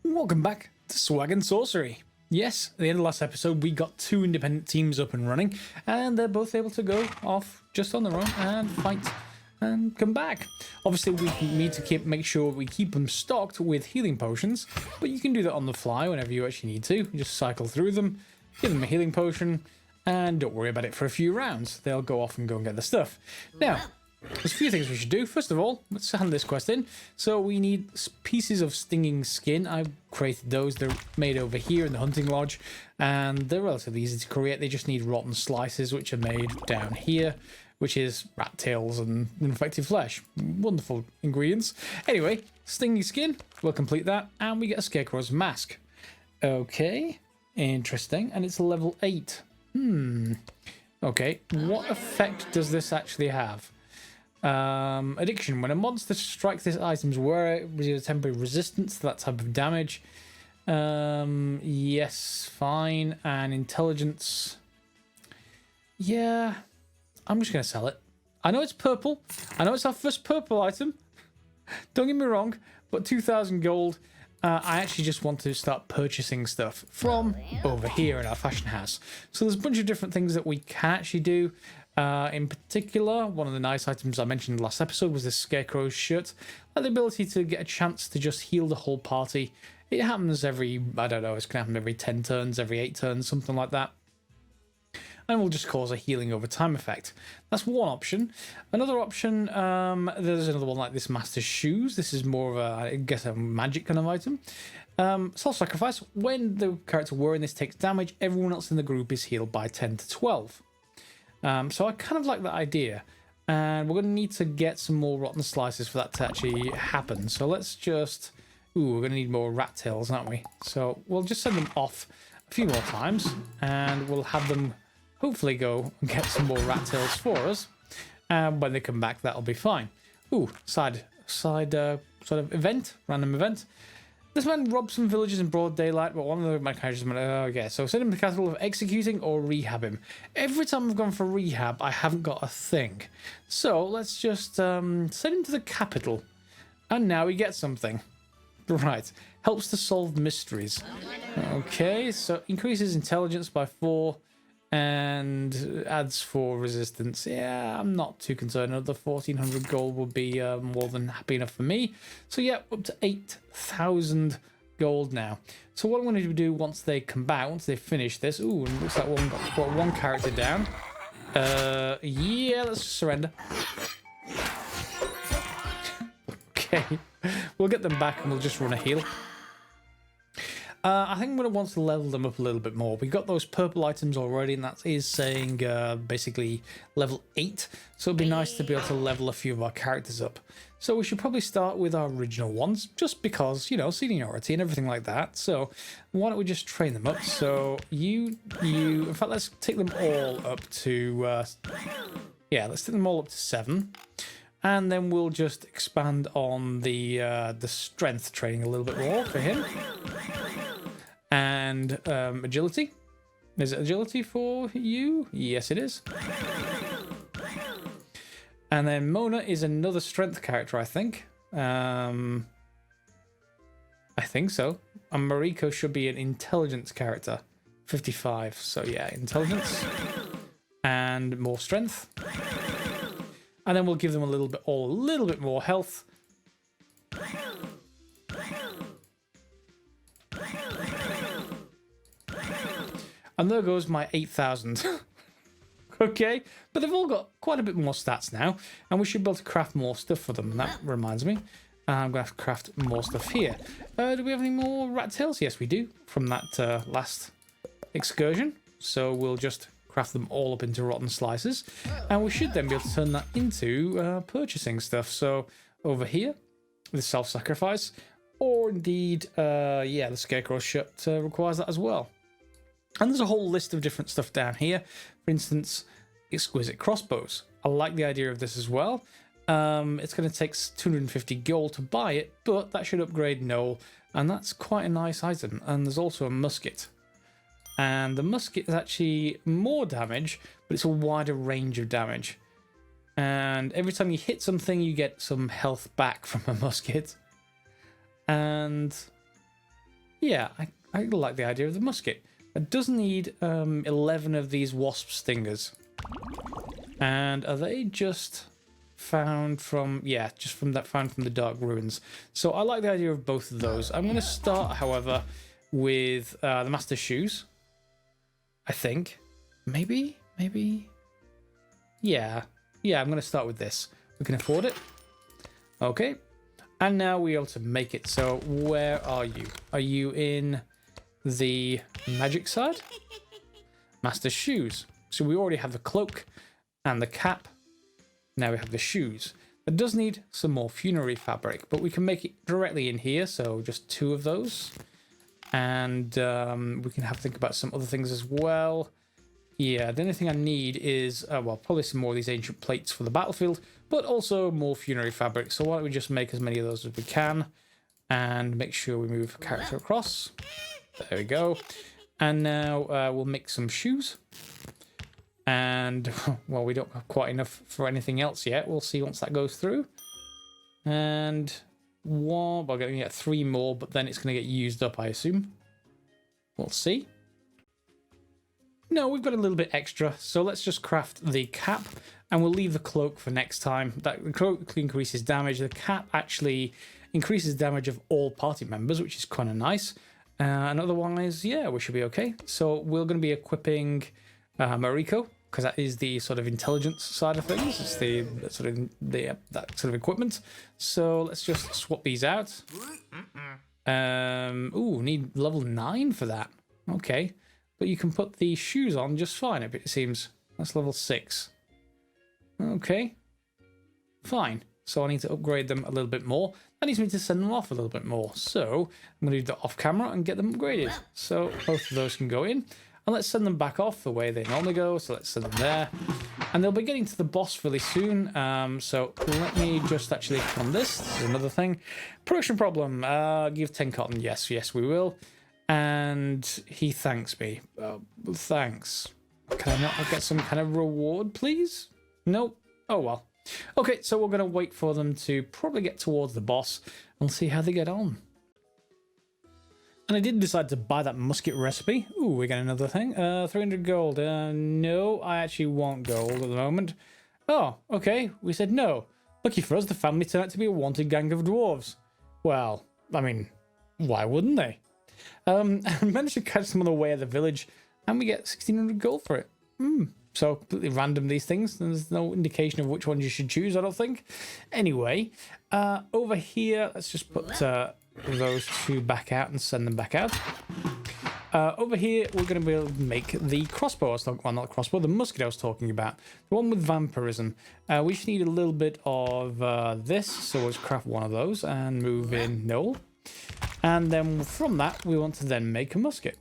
Welcome back to Swag and Sorcery. Yes, at the end of the last episode, we got two independent teams up and running, and they're both able to go off just on their own and fight and come back. Obviously, we need to make sure we keep them stocked with healing potions, but you can do that on the fly whenever you actually need to. You just cycle through them, give them a healing potion, and don't worry about it for a few rounds. They'll go off and go and get the stuff. Now, there's a few things we should do. First of all, let's hand this quest in. So we need pieces of stinging skin. I've created those. They're made over here in the hunting lodge, and they're relatively easy to create. They just need rotten slices, which are made down here, which is rat tails and infected flesh. Wonderful ingredients. Anyway, stinging skin, we'll complete that, and we get a scarecrow's mask. Okay, interesting, and it's level 8. Okay, what effect does this actually have? Addiction. When a monster strikes this item's wearer, it receives a temporary resistance to that type of damage. Yes, fine. And intelligence. Yeah, I'm just going to sell it. I know it's purple. I know it's our first purple item. Don't get me wrong, but 2,000 gold. I actually just want to start purchasing stuff from over here in our fashion house. So there's a bunch of different things that we can actually do. In particular, one of the nice items I mentioned in the last episode was this Scarecrow's shirt. The ability to get a chance to just heal the whole party. It happens every, I don't know, it's going to happen every 10 turns, every 8 turns, something like that. And will just cause a healing over time effect. That's one option. Another option, there's another one like this Master's Shoes. This is more of a, I guess, a magic kind of item. Self-sacrifice. When the character wearing this takes damage, everyone else in the group is healed by 10 to 12. So I kind of like that idea, and we're going to need to get some more rotten slices for that to actually happen. So let's just, we're going to need more rat tails, aren't we? So we'll just send them off a few more times, and we'll have them hopefully go and get some more rat tails for us. When they come back, that'll be fine. Side sort of event, random event. This man robbed some villages in broad daylight, but one of the my characters went, okay, so send him to the capital of executing or rehab him. Every time I've gone for rehab, I haven't got a thing. So let's just send him to the capital. And now we get something. Right. Helps to solve mysteries. Okay, so increases intelligence by 4 and adds 4 resistance. Yeah, I'm not too concerned. Another 1,400 gold would be more than happy enough for me. So yeah, up to 8,000 gold now. So what I'm going to do once they come back, once they finish this, and it looks like we've got one character down. Yeah, let's just surrender. Okay, we'll get them back and we'll just run a heal. I think I'm going to want to level them up a little bit more. We've got those purple items already, and that is saying basically level 8. So it'd be nice to be able to level a few of our characters up. So we should probably start with our original ones, just because, you know, seniority and everything like that. So why don't we just train them up? So in fact, let's take them all up to, yeah, let's take them all up to 7. And then we'll just expand on the strength training a little bit more for him. And agility. Is it agility for you? Yes, it is. And then Mona is another strength character, I think. I think so. And Mariko should be an intelligence character. 55. So yeah, intelligence. And more strength. And then we'll give them a little bit more health. And there goes my 8,000. Okay, but they've all got quite a bit more stats now, and we should be able to craft more stuff for them. And that reminds me, I'm going to have to craft more stuff here. Do we have any more rat tails? Yes, we do, from that last excursion. So we'll just craft them all up into rotten slices, and we should then be able to turn that into purchasing stuff. So over here, the self-sacrifice, or indeed, yeah, the scarecrow shirt requires that as well. And there's a whole list of different stuff down here. For instance, exquisite crossbows. I like the idea of this as well. It's going to take 250 gold to buy it, but that should upgrade Noel, and that's quite a nice item. And there's also a musket. And the musket is actually more damage, but it's a wider range of damage. And every time you hit something, you get some health back from a musket. And Yeah, I like the idea of the musket. It does need 11 of these wasp stingers. And are they just found from... Yeah, just from that found from the Dark Ruins. So I like the idea of both of those. I'm going to start, however, with the Master Shoes. I think. Maybe? Yeah. Yeah, I'm going to start with this. We can afford it. Okay. And now we're able to make it. So where are you? Are you in the magic side? Master Shoes. So we already have the cloak and the cap. Now we have the shoes. It does need some more funerary fabric, but we can make it directly in here. So just 2 of those. And we can have to think about some other things as well. Yeah, the only thing I need is, well, probably some more of these ancient plates for the battlefield, but also more funerary fabric. So why don't we just make as many of those as we can and make sure we move character across. There we go. And now we'll make some shoes. And, well, we don't have quite enough for anything else yet. We'll see once that goes through. And we're going to get 3 more, but then it's going to get used up, I assume. We'll see. No, we've got a little bit extra, so let's just craft the cap, and we'll leave the cloak for next time. The cloak increases damage. The cap actually increases damage of all party members, which is kind of nice. And otherwise, yeah, we should be okay. So we're going to be equipping Mariko, because that is the sort of intelligence side of things. It's the sort of that sort of equipment. So let's just swap these out. Ooh, need level 9 for that. Okay. But you can put the shoes on just fine, it seems. That's level 6. Okay. Fine. So I need to upgrade them a little bit more. That needs me to send them off a little bit more. So I'm going to do that off camera and get them upgraded. So both of those can go in. And let's send them back off the way they normally go. So let's send them there. And they'll be getting to the boss really soon. So let me just actually click on this. This is another thing. Production problem. Give 10 cotton. Yes, we will. And he thanks me. Thanks. Can I not get some kind of reward, please? Nope. Oh, well. Okay, so we're going to wait for them to probably get towards the boss and see how they get on. And I did decide to buy that musket recipe. Ooh, we get another thing. 300 gold. No, I actually want gold at the moment. Oh, okay. We said no. Lucky for us, the family turned out to be a wanted gang of dwarves. Well, I mean, why wouldn't they? I managed to catch them on the way of the village, and we get 1600 gold for it. So completely random, these things. There's no indication of which ones you should choose, I don't think. Anyway, over here, let's just put those 2 back out and send them back out. Over here, we're going to be able to make the crossbow. Well, not the crossbow, the musket I was talking about. The one with vampirism. We just need a little bit of this, so let's craft one of those and move in Noel. And then from that, we want to then make a musket.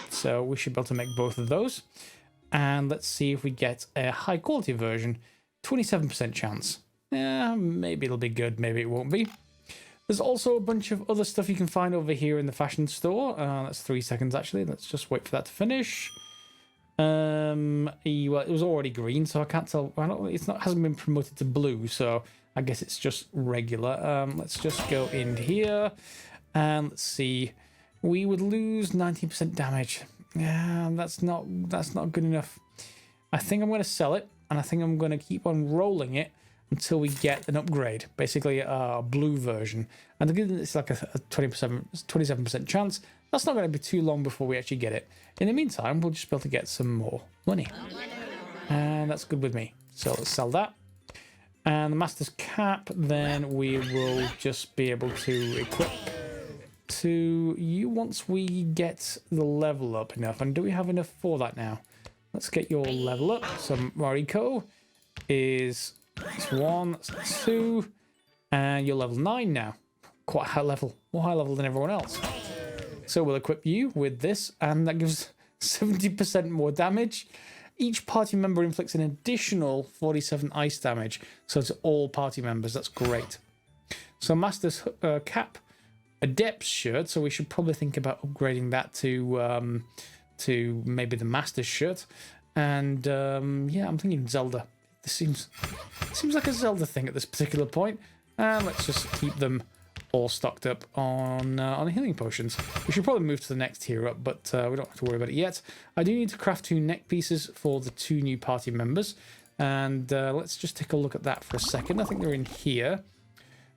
So we should be able to make both of those. And let's see if we get a high quality version. 27% chance. Yeah, maybe it'll be good, maybe it won't be. There's also a bunch of other stuff you can find over here in the fashion store. That's 3 seconds actually. Let's just wait for that to finish. Well, it was already green, so I can't tell. Hasn't been promoted to blue, so I guess it's just regular. Let's just go in here. And let's see, we would lose 19% damage. Yeah, that's not good enough. I think I'm going to sell it, and I think I'm going to keep on rolling it until we get an upgrade, basically a blue version. And it's like a 27% chance. That's not going to be too long before we actually get it. In the meantime, we'll just be able to get some more money. And that's good with me. So let's sell that. And the Master's Cap, then we will just be able to equip to you once we get the level up enough. And do we have enough for that now? Let's get your level up. So Mariko is 1, 2, and you're level 9 now. Quite high level, more high level than everyone else. So we'll equip you with this, and that gives 70% more damage. Each party member inflicts an additional 47 ice damage. So to all party members, that's great. So Master's Cap, Adept's Shirt, so we should probably think about upgrading that to maybe the Master's Shirt. And yeah, I'm thinking Zelda. This seems like a Zelda thing at this particular point. And let's just keep them all stocked up on healing potions. We should probably move to the next tier up, but we don't have to worry about it yet. I do need to craft 2 neck pieces for the 2 new party members, and let's just take a look at that for a second. I think they're in here.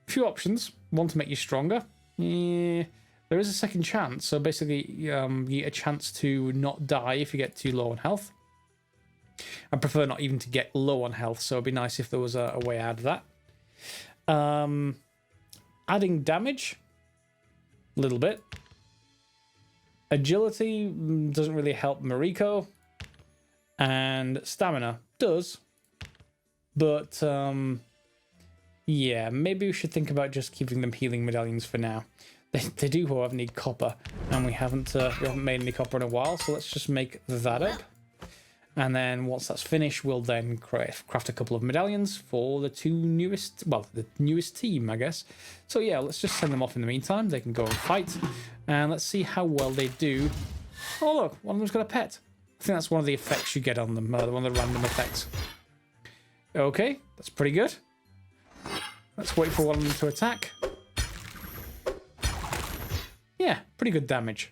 A few options. One to make you stronger. Yeah, there is a second chance, so basically you get a chance to not die if you get too low on health. I prefer not even to get low on health, so it'd be nice if there was a way out of that. Adding damage, a little bit. Agility doesn't really help Mariko, and stamina does, but yeah, maybe we should think about just keeping them healing medallions for now. They do, however, need copper, and we haven't made any copper in a while, so let's just make that up. And then once that's finished, we'll then craft a couple of medallions for the 2 newest, well, the newest team, I guess. So yeah, let's just send them off in the meantime. They can go and fight, and let's see how well they do. Oh look, one of them's got a pet. I think that's one of the effects you get on them, one of the random effects. Okay, that's pretty good. Let's wait for one of them to attack. Yeah, pretty good damage.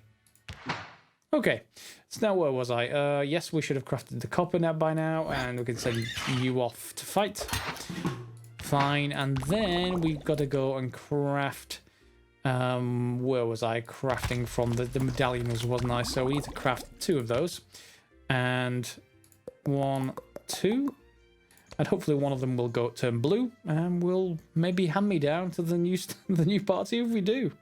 Okay, so now where was I? Yes, we should have crafted the copper now by now, and we can send you off to fight. Fine, and then we've got to go and craft... where was I crafting from? The medallion wasn't I? So we need to craft 2 of those. And 1, 2. And hopefully one of them will go turn blue, and will maybe hand me down to the new party if we do.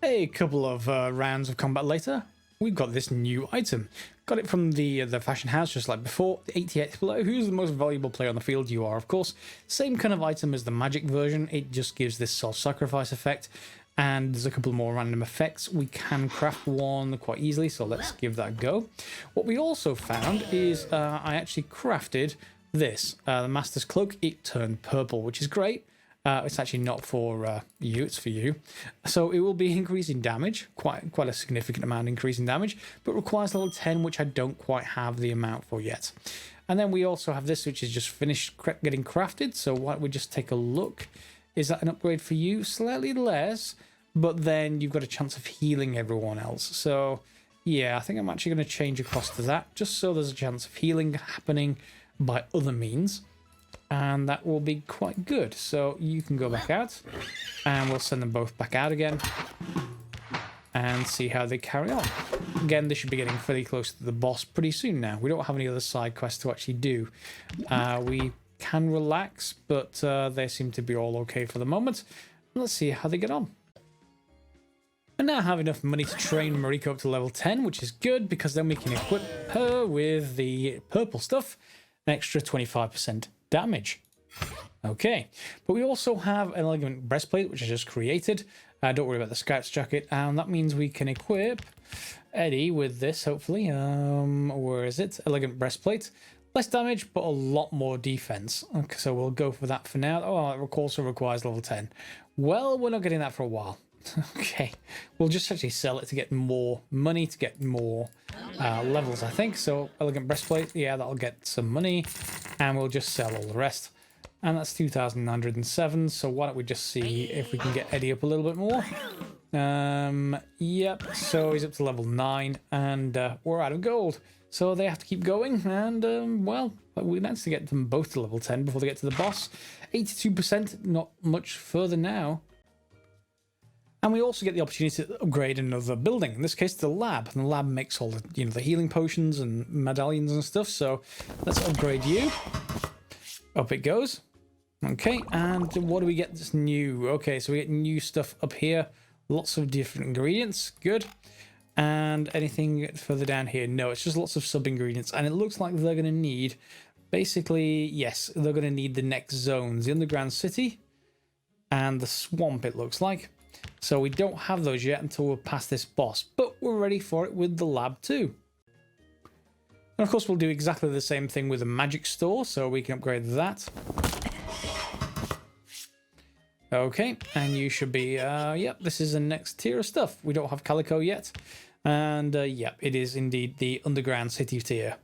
A couple of rounds of combat later, we've got this new item. Got it from the fashion house, just like before. The 88th player, who's the most valuable player on the field? You are, of course. Same kind of item as the magic version. It just gives this self-sacrifice effect, and there's a couple more random effects. We can craft one quite easily, so let's give that a go. What we also found is I actually crafted this, the Master's Cloak. It turned purple, which is great. It's actually not for you, it's for you. So it will be increasing damage, quite a significant amount increasing damage, but requires level 10, which I don't quite have the amount for yet. And then we also have this, which is just finished getting crafted. So why don't we just take a look? Is that an upgrade for you? Slightly less, but then you've got a chance of healing everyone else. So yeah, I think I'm actually going to change across to that, just so there's a chance of healing happening by other means. And that will be quite good. So you can go back out, and we'll send them both back out again and see how they carry on. Again, they should be getting fairly close to the boss pretty soon now. We don't have any other side quests to actually do. We can relax, but they seem to be all okay for the moment. Let's see how they get on. I now have enough money to train Mariko up to level 10, which is good, because then we can equip her with the purple stuff, an extra 25% damage. Okay, but we also have an elegant breastplate, which I just created. Don't worry about the scout's jacket, and that means we can equip Eddie with this, hopefully. Where is it? Elegant breastplate. Less damage, but a lot more defense. Okay, so we'll go for that for now. Oh, it also requires level 10. Well, we're not getting that for a while. Okay, we'll just actually sell it to get more money, to get more levels, I think. So elegant breastplate, yeah, that'll get some money, and we'll just sell all the rest. And that's 2,907. So why don't we just see if we can get Eddie up a little bit more? Yep, so he's up to level 9, and we're out of gold. So they have to keep going, and well, we managed to get them both to level 10 before they get to the boss. 82%, not much further now. And we also get the opportunity to upgrade another building. In this case, the lab. And the lab makes all the, the healing potions and medallions and stuff. So let's upgrade you. Up it goes. Okay, and what do we get that's new? Okay, so we get new stuff up here. Lots of different ingredients. Good. And anything further down here? No, it's just lots of sub-ingredients. And it looks like they're going to need, basically, yes, they're going to need the next zones. The underground city and the swamp, it looks like. So we don't have those yet until we're past this boss, but we're ready for it with the lab too. And of course we'll do exactly the same thing with the magic store, so we can upgrade that. Okay, and you should be, yep, this is the next tier of stuff. We don't have Calico yet, and yep, it is indeed the underground city tier.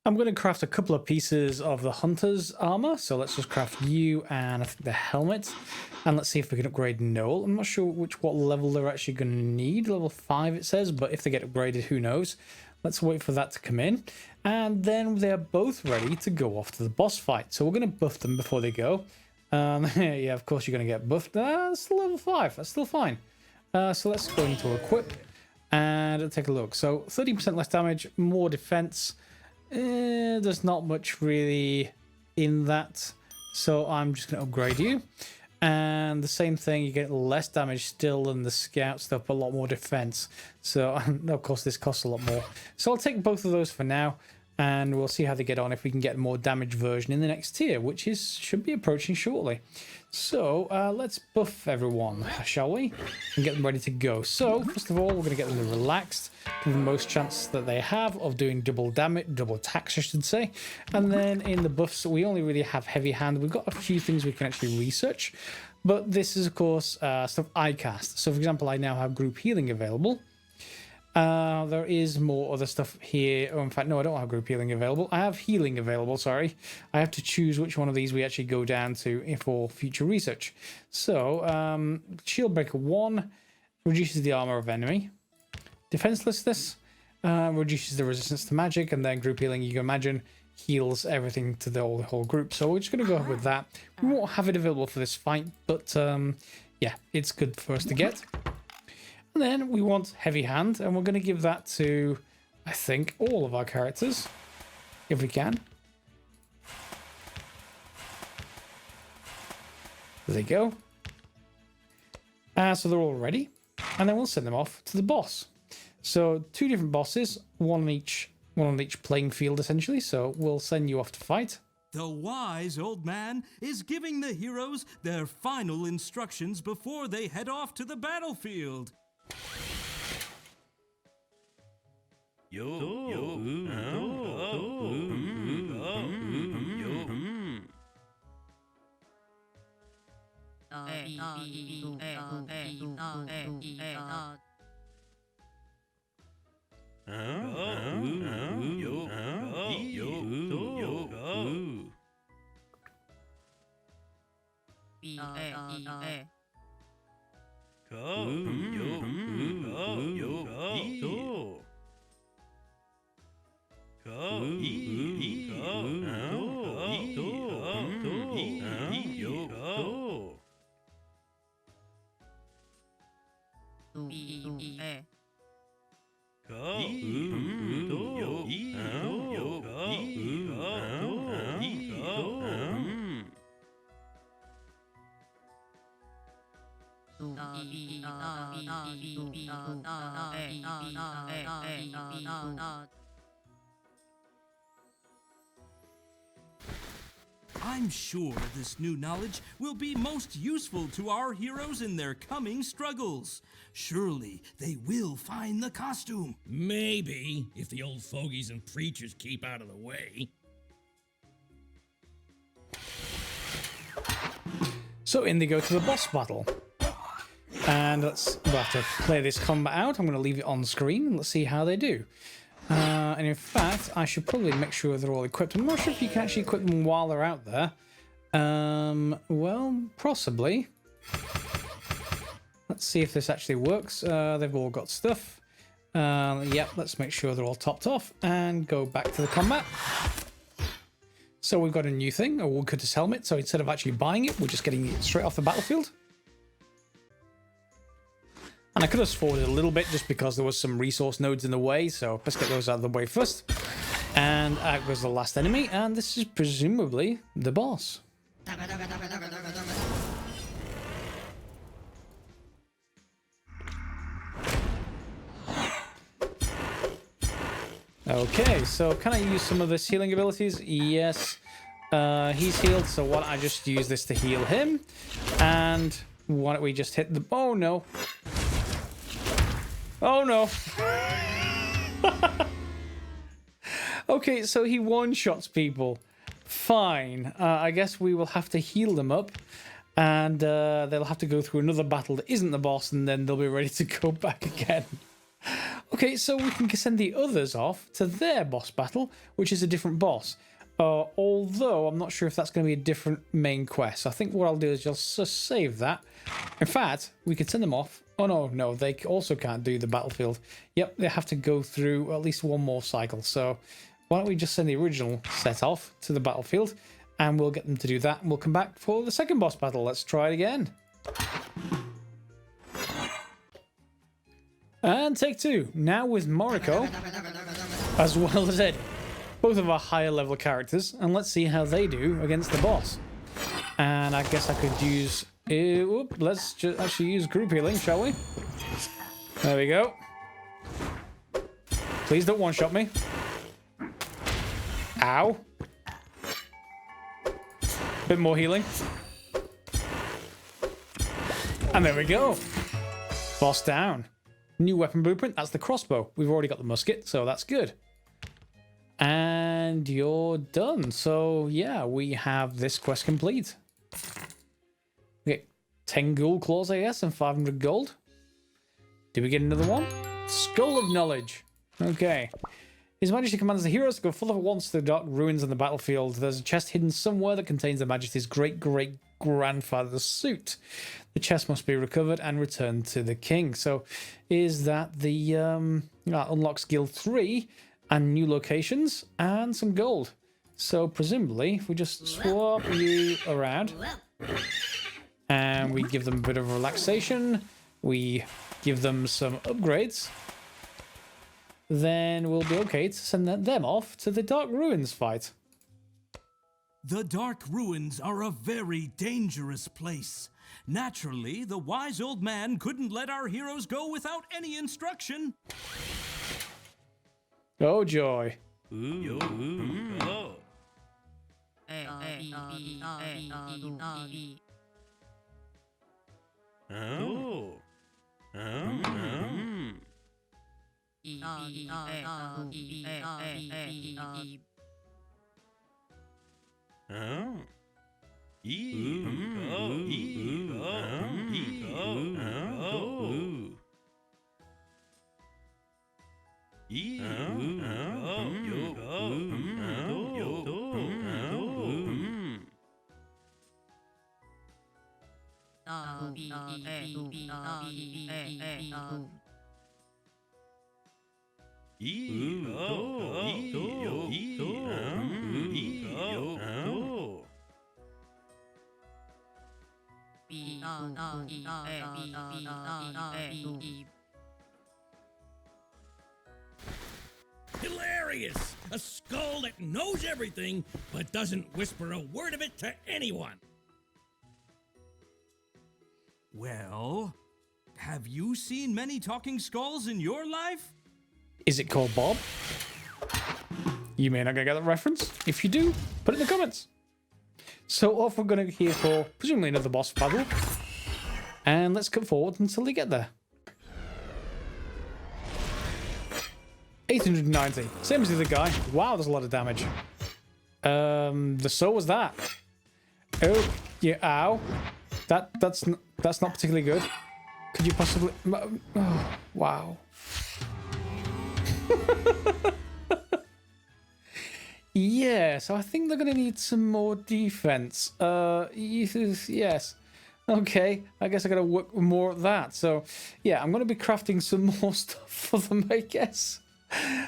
I'm going to craft a couple of pieces of the hunter's armor. So let's just craft you and I think the helmet. And let's see if we can upgrade Noel. I'm not sure what level they're actually going to need. Level 5 it says, but if they get upgraded, who knows. Let's wait for that to come in. And then they're both ready to go off to the boss fight. So we're going to buff them before they go. Yeah, of course you're going to get buffed. That's still level 5. That's still fine. So let's go into equip and take a look. So 30% less damage, more defense. There's not much really in that, so I'm just going to upgrade you. And the same thing, you get less damage still than the scout stuff, but a lot more defense. So of course this costs a lot more. So I'll take both of those for now, and we'll see how they get on if we can get a more damaged version in the next tier, which should be approaching shortly. So let's buff everyone, shall we? And get them ready to go. So first of all, we're going to get them relaxed, give them the most chance that they have of doing double damage, double attacks, I should say. And then in the buffs, we only really have heavy hand. We've got a few things we can actually research, but this is of course stuff I cast. So for example, I now have group healing available. There is more other stuff here. Oh, in fact, no, I don't have group healing available. I have healing available, sorry. I have to choose which one of these we actually go down to for future research. So, Shield Breaker 1 reduces the armor of enemy. Defenselessness reduces the resistance to magic. And then group healing, you can imagine, heals everything to the whole group. So we're just going to go with that. We won't have it available for this fight, but yeah, it's good for us to get. And then we want Heavy Hand, and we're going to give that to, I think, all of our characters, if we can. There they go. So they're all ready, and then we'll send them off to the boss. So 2 different bosses, one on each playing field, essentially. So we'll send you off to fight. The wise old man is giving the heroes their final instructions before they head off to the battlefield. I'm sure this new knowledge will be most useful to our heroes in their coming struggles. Surely they will find the costume. Maybe, if the old fogies and preachers keep out of the way. So in they go to the boss battle. And we'll have to play this combat out. I'm going to leave it on screen. Let's see how they do. And in fact, I should probably make sure they're all equipped. I'm not sure if you can actually equip them while they're out there. Well, possibly. Let's see if this actually works. They've all got stuff. Yep, let's make sure they're all topped off and go back to the combat. So we've got a new thing, a woodcutter's helmet. So instead of actually buying it, we're just getting it straight off the battlefield. And I could have forwarded a little bit just because there was some resource nodes in the way. So let's get those out of the way first. And out goes the last enemy. And this is presumably the boss. Okay, so can I use some of his healing abilities? Yes. He's healed, so why don't I just use this to heal him? And why don't we just hit the... Oh, no. Oh, no. Okay, so he one-shots people. Fine. I guess we will have to heal them up. And they'll have to go through another battle that isn't the boss, and then they'll be ready to go back again. Okay. Okay, so we can send the others off to their boss battle, which is a different boss. Although I'm not sure if that's going to be a different main quest. I think what I'll do is just save that. In fact, we could send them off. Oh, no, they also can't do the battlefield. Yep, they have to go through at least one more cycle. So why don't we just send the original set off to the battlefield, and we'll get them to do that, and we'll come back for the second boss battle. Let's try it again. And take two. Now with Moriko, as well as Eddie. Both of our higher level characters, and let's see how they do against the boss. And I guess I could use... let's just actually use group healing, shall we? There we go. Please don't one-shot me. Ow. Bit more healing. And there we go. Boss down. New weapon blueprint, that's the crossbow. We've already got the musket, so that's good. And you're done. So yeah, we have this quest complete. We get 10 ghoul claws, I guess, and 500 gold. Did we get another one? Skull of Knowledge. Okay. His Majesty commands the heroes to go full at once to the dark ruins on the battlefield. There's a chest hidden somewhere that contains the Majesty's great-great-grandfather's suit. The chest must be recovered and returned to the king. So is that the unlocks Guild 3 and new locations and some gold. So presumably, if we just swap you around and we give them a bit of relaxation, we give them some upgrades, then we'll be okay to send them off to the Dark Ruins fight. The Dark Ruins are a very dangerous place. Naturally, the wise old man couldn't let our heroes go without any instruction. Oh joy. Hilarious! A skull that knows everything, but doesn't whisper a word of it to anyone. Well, have you seen many talking skulls in your life? Is it called Bob? You may not get that reference. If you do, put it in the comments. So off we're going to hear for presumably another boss battle. And let's cut forward until they get there. 890. Same as the other guy. Wow, there's a lot of damage. So was that. Oh, yeah, ow. That's not particularly good. Could you possibly... Oh, wow. Yeah, so I think they're going to need some more defense. Yes. Okay, I guess I got to work more at that. So, yeah, I'm going to be crafting some more stuff for them, I guess.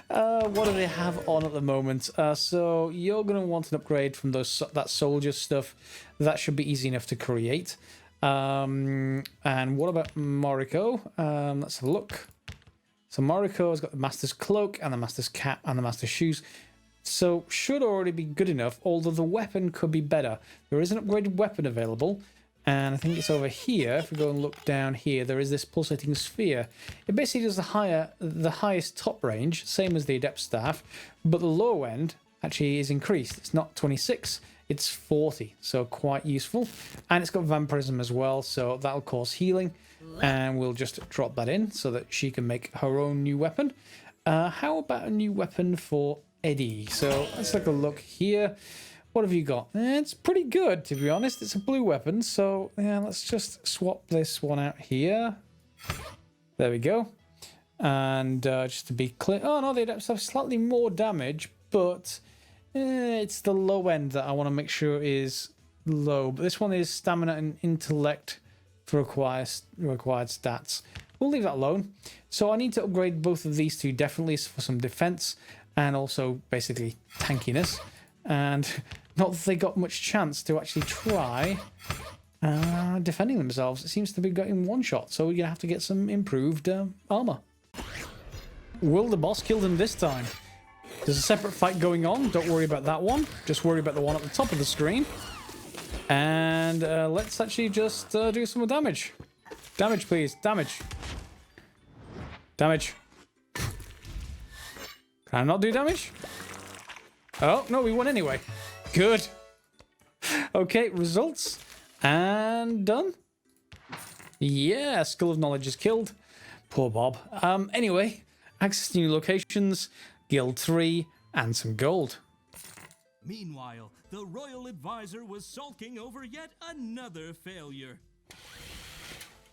What do they have on at the moment? So you're going to want an upgrade from that soldier stuff. That should be easy enough to create. And what about Moriko? Let's have a look. So Moriko has got the Master's Cloak and the Master's Cap and the Master's Shoes. So should already be good enough, although the weapon could be better. There is an upgraded weapon available. And I think it's over here. If we go and look down here, there is this pulsating sphere. It basically does the highest top range, same as the Adept Staff, but the low end actually is increased. It's not 26, it's 40, so quite useful. And it's got Vampirism as well, so that'll cause healing. And we'll just drop that in so that she can make her own new weapon. How about a new weapon for Eddie? So let's take a look here. What have you got? It's pretty good, to be honest. It's a blue weapon, so yeah, let's just swap this one out here. There we go. And just to be clear, oh no, the adepts have slightly more damage, but it's the low end that I want to make sure is low. But this one is stamina and intellect for required stats. We'll leave that alone. So I need to upgrade both of these two definitely for some defense and also basically tankiness. And not that they got much chance to actually try defending themselves. It seems to be getting one shot, so we're going to have to get some improved armor. Will the boss kill them this time? There's a separate fight going on. Don't worry about that one. Just worry about the one at the top of the screen. And let's actually just do some more damage. Damage, please. Damage. Damage. Can I not do damage? Oh, no, we won anyway. Good. Okay, results. And done. Yeah, Skull of Knowledge is killed. Poor Bob. Anyway, access to new locations, Guild 3, and some gold. Meanwhile, the royal advisor was sulking over yet another failure.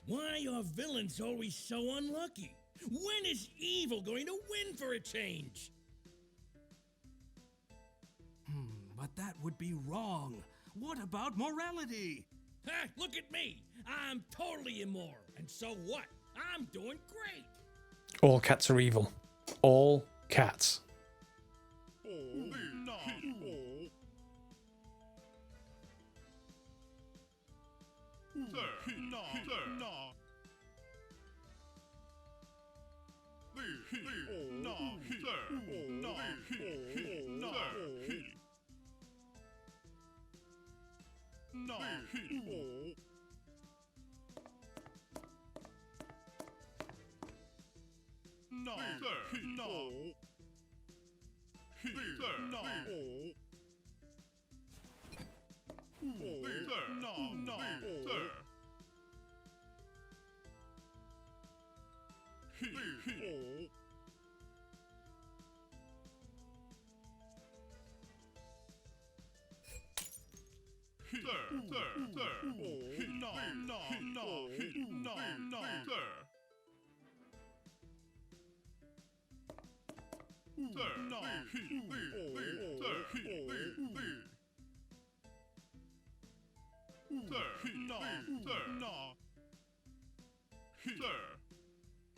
Why are villains always so unlucky? When is evil going to win for a change? But that would be wrong. What about morality? Ha, look at me. I'm totally immoral. And so what? I'm doing great. All cats are evil. All cats.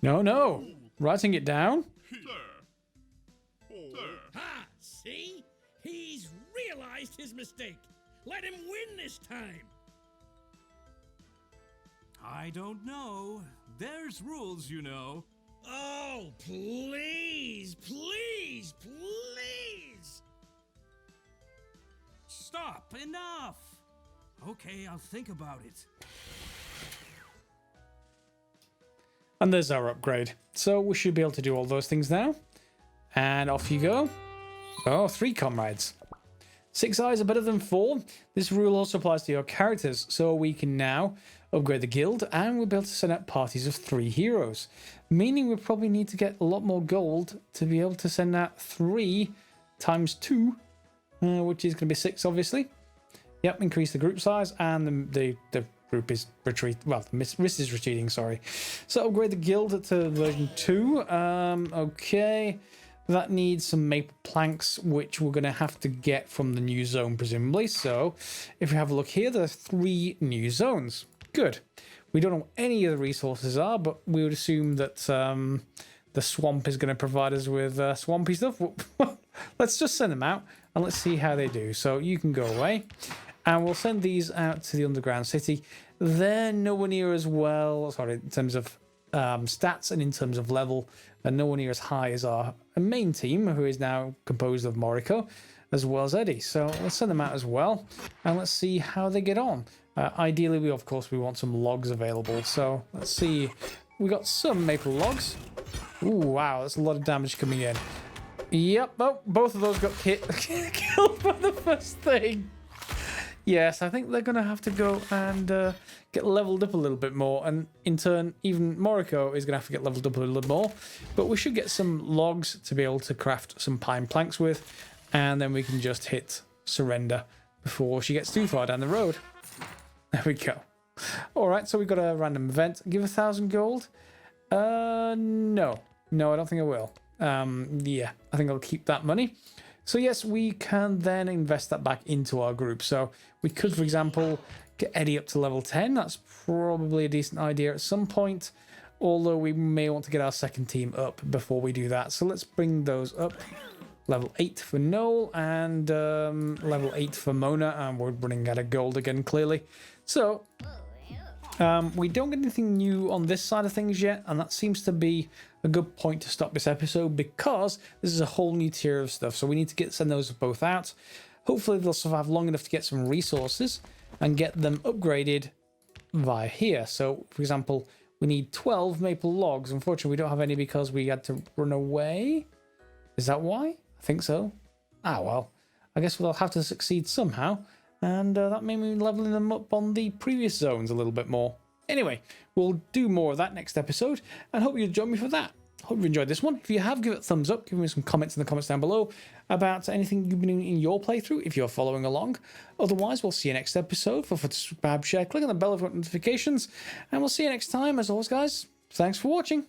No, no. Writing it down? Ha! See? He's realized his mistake. Let him win this time. I don't know. There's rules, you know. Oh, please, please, please. Stop! Enough! Okay, I'll think about it. And there's our upgrade. So we should be able to do all those things now. And off you go. Oh, 3 comrades. 6 eyes are better than 4. This rule also applies to your characters. So we can now upgrade the guild and we'll be able to send out parties of 3 heroes. Meaning we probably need to get a lot more gold to be able to send out 3 times 2. Which is going to be 6, obviously. Yep, increase the group size and the group is retreat. Well, the risk is retreating, sorry. So upgrade the guild to version 2. Okay. That needs some maple planks, which we're going to have to get from the new zone, presumably. So if we have a look here, there are 3 new zones. Good. We don't know what any of the resources are, but we would assume that the swamp is going to provide us with swampy stuff. Let's just send them out and let's see how they do. So you can go away. And we'll send these out to the underground city. They're nowhere near as well, sorry, in terms of stats and in terms of level, and nowhere near as high as our main team, who is now composed of Moriko, as well as Eddie. So let's send them out as well, and let's see how they get on. Ideally, we want some logs available. So let's see. We got some maple logs. Ooh, wow, that's a lot of damage coming in. Yep, oh, both of those got killed by the first thing. Yes, I think they're going to have to go and get leveled up a little bit more. And in turn, even Moriko is going to have to get leveled up a little bit more. But we should get some logs to be able to craft some pine planks with. And then we can just hit surrender before she gets too far down the road. There we go. All right, so we've got a random event. Give 1,000 gold. No. No, I don't think I will. Yeah, I think I'll keep that money. So yes, we can then invest that back into our group. So we could, for example, get Eddie up to level 10. That's probably a decent idea at some point. Although we may want to get our second team up before we do that. So let's bring those up. Level 8 for Noel and level 8 for Mona. And we're running out of gold again, clearly. So we don't get anything new on this side of things yet. And that seems to be a good point to stop this episode because this is a whole new tier of stuff. So we need to send those both out. Hopefully they'll survive long enough to get some resources and get them upgraded via here. So, for example, we need 12 maple logs. Unfortunately, we don't have any because we had to run away. Is that why? I think so. Ah, well, I guess we'll have to succeed somehow. And that may mean leveling them up on the previous zones a little bit more. Anyway, we'll do more of that next episode, and hope you'll join me for that. Hope you enjoyed this one. If you have, give it a thumbs up. Give me some comments in the comments down below about anything you've been doing in your playthrough, if you're following along. Otherwise, we'll see you next episode. Feel free to subscribe, share, click on the bell for notifications, and we'll see you next time. As always, guys, thanks for watching.